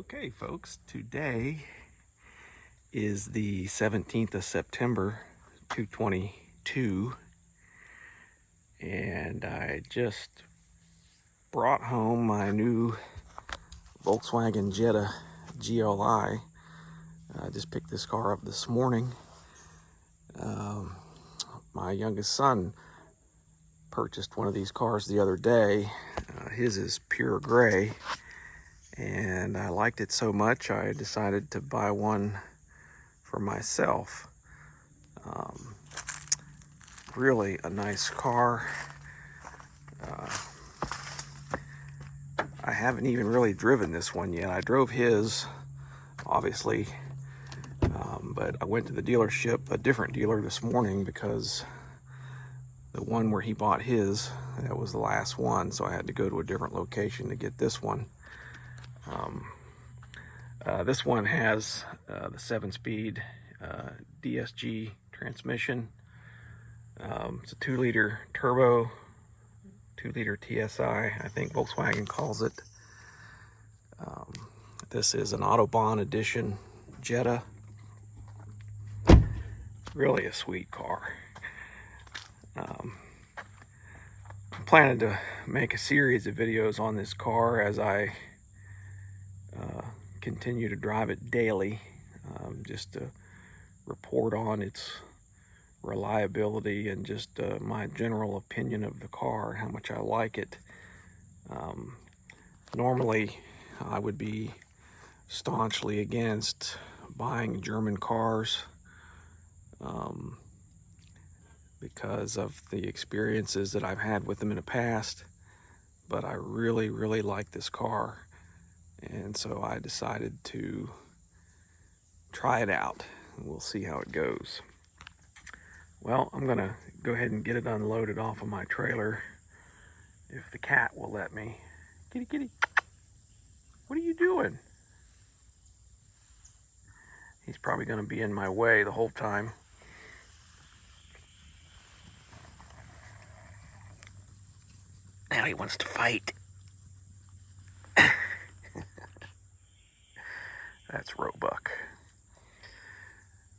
Okay, folks, today is the 17th of September, 2022, and I just brought home my new Volkswagen Jetta GLI. I just picked this car up this morning. My youngest son purchased one of these cars the other day. His is pure gray. And I liked it so much, I decided to buy one for myself. Really a nice car. I haven't even really driven this one yet. I drove his, obviously, but I went to the dealership, a different dealer this morning, because the one where he bought his, that was the last one, so I had to go to a different location to get this one. This one has the 7-speed DSG transmission. It's a 2-liter turbo, 2-liter TSI, I think Volkswagen calls it. This is an Autobahn edition Jetta. Really a sweet car. I'm planning to make a series of videos on this car as I continue to drive it daily, just to report on its reliability and just my general opinion of the car, how much I like it. Normally I would be staunchly against buying German cars because of the experiences that I've had with them in the past, but I really like this car. And so I decided to try it out, and we'll see how it goes. Well, I'm gonna go ahead and get it unloaded off of my trailer, if the cat will let me. Kitty, kitty, what are you doing? He's probably gonna be in my way the whole time. Now he wants to fight. That's Roebuck.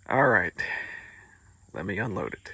All right, let me unload it.